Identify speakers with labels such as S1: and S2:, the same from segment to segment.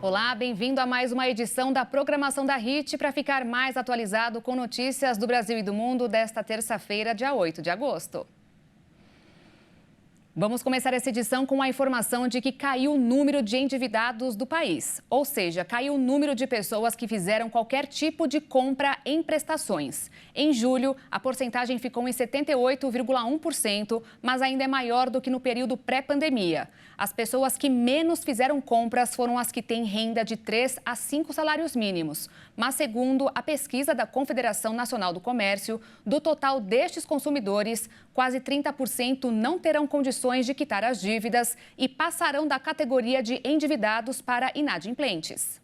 S1: Olá, bem-vindo a mais uma edição da programação da HIT para ficar mais atualizado com notícias do Brasil e do mundo desta terça-feira, dia 8 de agosto. Vamos começar essa edição com a informação de que caiu o número de endividados do país. Ou seja, caiu o número de pessoas que fizeram qualquer tipo de compra em prestações. Em julho, a porcentagem ficou em 78,1%, mas ainda é maior do que no período pré-pandemia. As pessoas que menos fizeram compras foram as que têm renda de 3 a 5 salários mínimos. Mas, segundo a pesquisa da Confederação Nacional do Comércio, do total destes consumidores, quase 30% não terão condições de quitar as dívidas e passarão da categoria de endividados para inadimplentes.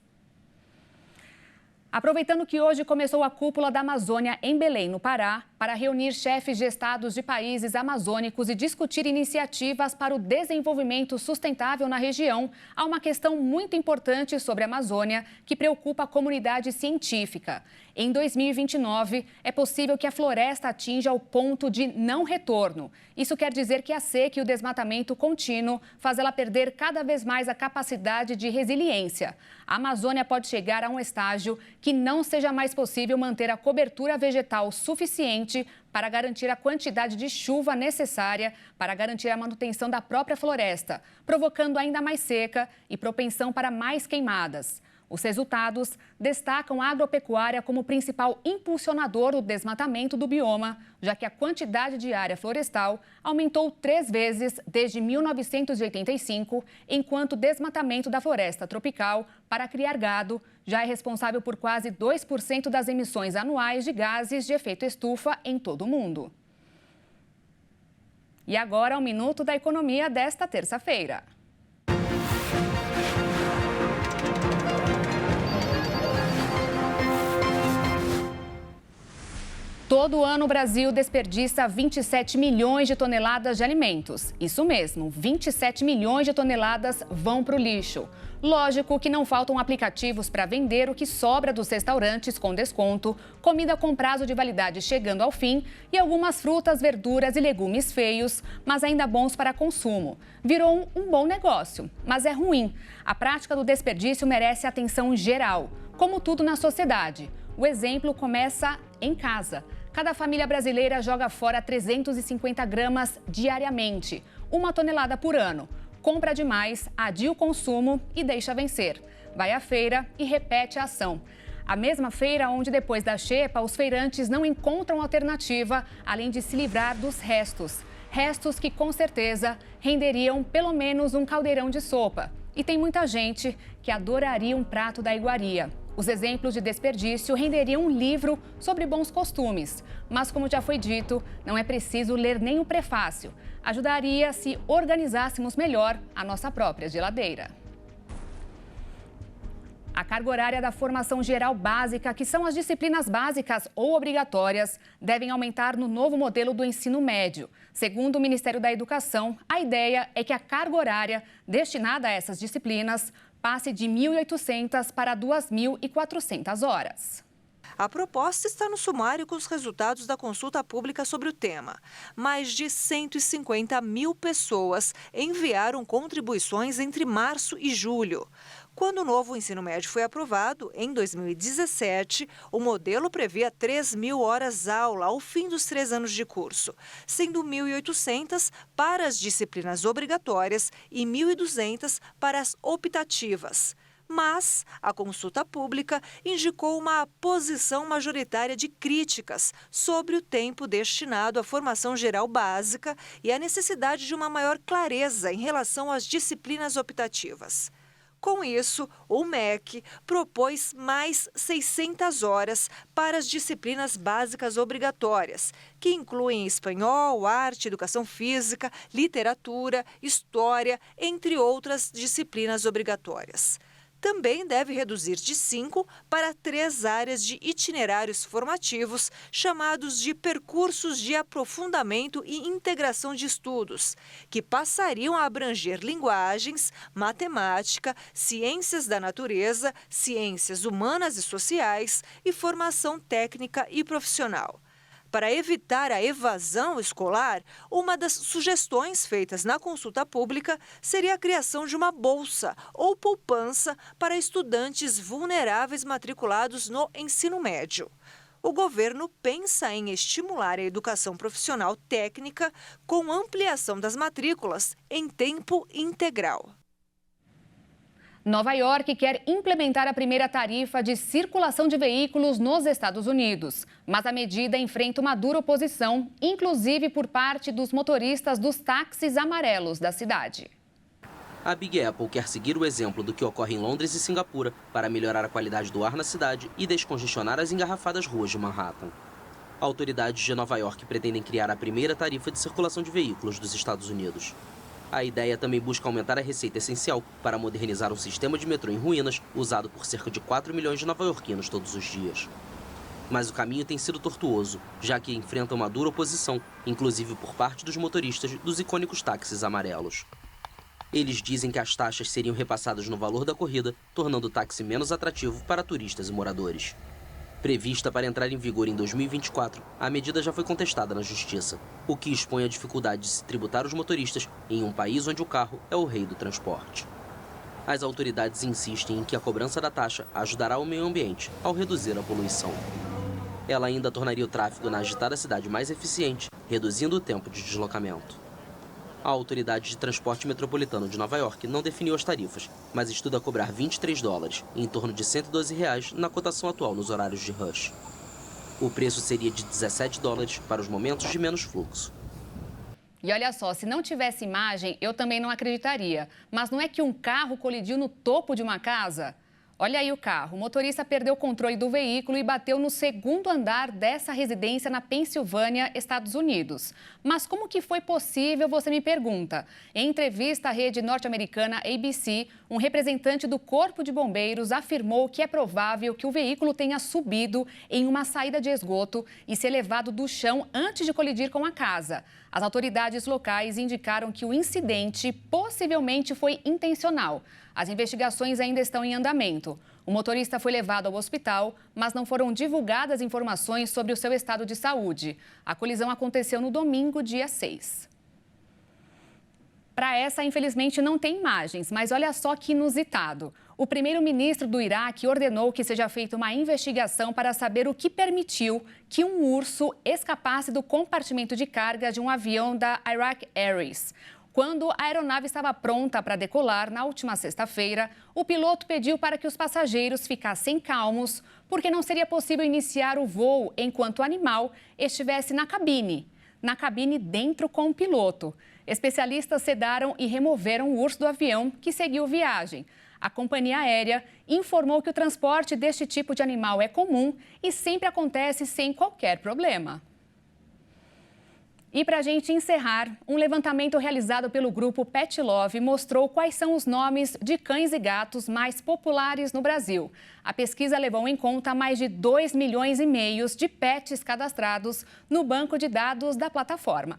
S1: Aproveitando que hoje começou a cúpula da Amazônia em Belém, no Pará, para reunir chefes de estados de países amazônicos e discutir iniciativas para o desenvolvimento sustentável na região, há uma questão muito importante sobre a Amazônia que preocupa a comunidade científica. Em 2029, é possível que a floresta atinja o ponto de não retorno. Isso quer dizer que a seca e o desmatamento contínuo faz ela perder cada vez mais a capacidade de resiliência. A Amazônia pode chegar a um estágio que não seja mais possível manter a cobertura vegetal suficiente para garantir a quantidade de chuva necessária para garantir a manutenção da própria floresta, provocando ainda mais seca e propensão para mais queimadas. Os resultados destacam a agropecuária como principal impulsionador do desmatamento do bioma, já que a quantidade de área florestal aumentou 3 vezes desde 1985, enquanto o desmatamento da floresta tropical para criar gado já é responsável por quase 2% das emissões anuais de gases de efeito estufa em todo o mundo. E agora, o Minuto da Economia desta terça-feira. Todo ano o Brasil desperdiça 27 milhões de toneladas de alimentos. Isso mesmo, 27 milhões de toneladas vão para o lixo. Lógico que não faltam aplicativos para vender o que sobra dos restaurantes com desconto, comida com prazo de validade chegando ao fim e algumas frutas, verduras e legumes feios, mas ainda bons para consumo. Virou um bom negócio, mas é ruim. A prática do desperdício merece atenção geral, como tudo na sociedade. O exemplo começa em casa. Cada família brasileira joga fora 350 gramas diariamente, 1 tonelada por ano. Compra demais, adia o consumo e deixa vencer. Vai à feira e repete a ação. A mesma feira onde, depois da xepa, os feirantes não encontram alternativa, além de se livrar dos restos. Restos que, com certeza, renderiam pelo menos um caldeirão de sopa. E tem muita gente que adoraria um prato da iguaria. Os exemplos de desperdício renderiam um livro sobre bons costumes. Mas, como já foi dito, não é preciso ler nem o prefácio. Ajudaria se organizássemos melhor a nossa própria geladeira. A carga horária da formação geral básica, que são as disciplinas básicas ou obrigatórias, devem aumentar no novo modelo do ensino médio. Segundo o Ministério da Educação, a ideia é que a carga horária destinada a essas disciplinas passe de 1.800 para 2.400 horas.
S2: A proposta está no sumário com os resultados da consulta pública sobre o tema. Mais de 150 mil pessoas enviaram contribuições entre março e julho. Quando o novo ensino médio foi aprovado, em 2017, o modelo previa 3.000 horas-aula ao fim dos 3 anos de curso, sendo 1.800 para as disciplinas obrigatórias e 1.200 para as optativas. Mas a consulta pública indicou uma posição majoritária de críticas sobre o tempo destinado à formação geral básica e a necessidade de uma maior clareza em relação às disciplinas optativas. Com isso, o MEC propôs mais 600 horas para as disciplinas básicas obrigatórias, que incluem espanhol, arte, educação física, literatura, história, entre outras disciplinas obrigatórias. Também deve reduzir de 5 para 3 áreas de itinerários formativos, chamados de percursos de aprofundamento e integração de estudos, que passariam a abranger linguagens, matemática, ciências da natureza, ciências humanas e sociais e formação técnica e profissional. para evitar a evasão escolar, uma das sugestões feitas na consulta pública seria a criação de uma bolsa ou poupança para estudantes vulneráveis matriculados no ensino médio. O governo pensa em estimular a educação profissional técnica com ampliação das matrículas em tempo integral.
S1: Nova York quer implementar a primeira tarifa de circulação de veículos nos Estados Unidos. Mas a medida enfrenta uma dura oposição, inclusive por parte dos motoristas dos táxis amarelos da cidade.
S3: A Big Apple quer seguir o exemplo do que ocorre em Londres e Singapura para melhorar a qualidade do ar na cidade e descongestionar as engarrafadas ruas de Manhattan. Autoridades de Nova York pretendem criar a primeira tarifa de circulação de veículos dos Estados Unidos. A ideia também busca aumentar a receita essencial para modernizar um sistema de metrô em ruínas usado por cerca de 4 milhões de nova-iorquinos todos os dias. Mas o caminho tem sido tortuoso, já que enfrenta uma dura oposição, inclusive por parte dos motoristas dos icônicos táxis amarelos. Eles dizem que as taxas seriam repassadas no valor da corrida, tornando o táxi menos atrativo para turistas e moradores. Prevista para entrar em vigor em 2024, a medida já foi contestada na Justiça, o que expõe a dificuldade de se tributar os motoristas em um país onde o carro é o rei do transporte. As autoridades insistem em que a cobrança da taxa ajudará o meio ambiente ao reduzir a poluição. Ela ainda tornaria o tráfego na agitada cidade mais eficiente, reduzindo o tempo de deslocamento. A Autoridade de Transporte Metropolitano de Nova York não definiu as tarifas, mas estuda cobrar $23, em torno de R$112 na cotação atual nos horários de rush. O preço seria de $17 para os momentos de menos fluxo.
S1: E olha só, se não tivesse imagem, eu também não acreditaria. Mas não é que um carro colidiu no topo de uma casa? Olha aí o carro. O motorista perdeu o controle do veículo e bateu no segundo andar dessa residência na Pensilvânia, Estados Unidos. Mas como que foi possível, você me pergunta? Em entrevista à rede norte-americana ABC, um representante do Corpo de Bombeiros afirmou que é provável que o veículo tenha subido em uma saída de esgoto e se elevado do chão antes de colidir com a casa. As autoridades locais indicaram que o incidente possivelmente foi intencional. As investigações ainda estão em andamento. O motorista foi levado ao hospital, mas não foram divulgadas informações sobre o seu estado de saúde. A colisão aconteceu no domingo, dia 6. Para essa, infelizmente, não tem imagens, mas olha só que inusitado. O primeiro-ministro do Iraque ordenou que seja feita uma investigação para saber o que permitiu que um urso escapasse do compartimento de carga de um avião da Iraq Airways. Quando a aeronave estava pronta para decolar, na última sexta-feira, o piloto pediu para que os passageiros ficassem calmos, porque não seria possível iniciar o voo enquanto o animal estivesse na cabine dentro com o piloto. Especialistas sedaram e removeram o urso do avião, que seguiu viagem. A companhia aérea informou que o transporte deste tipo de animal é comum e sempre acontece sem qualquer problema. E para a gente encerrar, um levantamento realizado pelo grupo Pet Love mostrou quais são os nomes de cães e gatos mais populares no Brasil. A pesquisa levou em conta mais de 2,5 milhões de pets cadastrados no banco de dados da plataforma.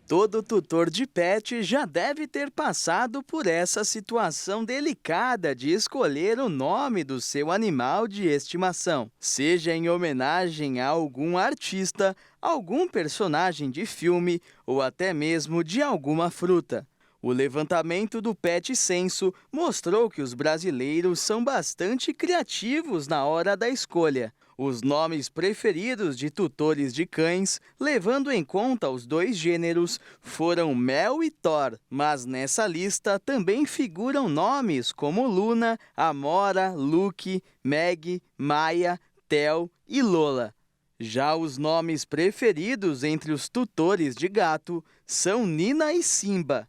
S4: Todo tutor de pet já deve ter passado por essa situação delicada de escolher o nome do seu animal de estimação, seja em homenagem a algum artista, algum personagem de filme ou até mesmo de alguma fruta. O levantamento do Pet Censo mostrou que os brasileiros são bastante criativos na hora da escolha. Os nomes preferidos de tutores de cães, levando em conta os dois gêneros, foram Mel e Thor, mas nessa lista também figuram nomes como Luna, Amora, Luke, Meg, Maia, Theo e Lola. Já os nomes preferidos entre os tutores de gato são Nina e Simba.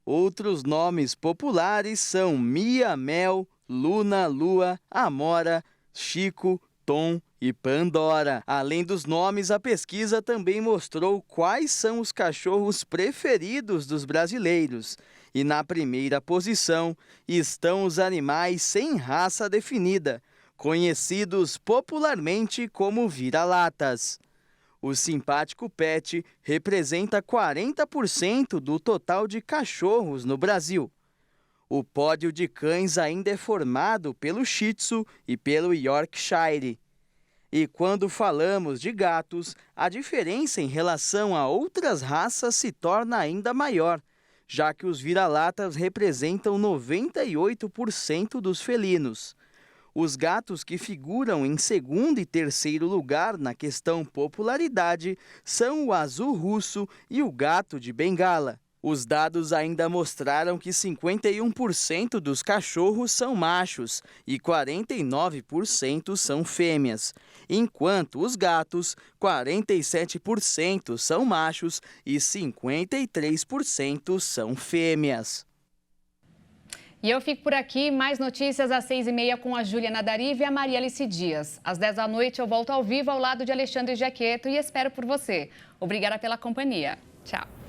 S4: Outros nomes populares são Mia, Mel, Luna, Lua, Amora, Chico, Tom e Pandora. Além dos nomes, a pesquisa também mostrou quais são os cachorros preferidos dos brasileiros. E na primeira posição estão os animais sem raça definida, conhecidos popularmente como vira-latas. O simpático pet representa 40% do total de cachorros no Brasil. O pódio de cães ainda é formado pelo Shih Tzu e pelo Yorkshire. E quando falamos de gatos, a diferença em relação a outras raças se torna ainda maior, já que os vira-latas representam 98% dos felinos. Os gatos que figuram em segundo e terceiro lugar na questão popularidade são o azul russo e o gato de Bengala. Os dados ainda mostraram que 51% dos cachorros são machos e 49% são fêmeas, enquanto os gatos, 47% são machos e 53% são fêmeas.
S1: E eu fico por aqui, mais notícias às 6h30 com a Júlia Nadariva e a Maria Alice Dias. Às 10 da noite eu volto ao vivo ao lado de Alexandre Jaqueto e espero por você. Obrigada pela companhia. Tchau.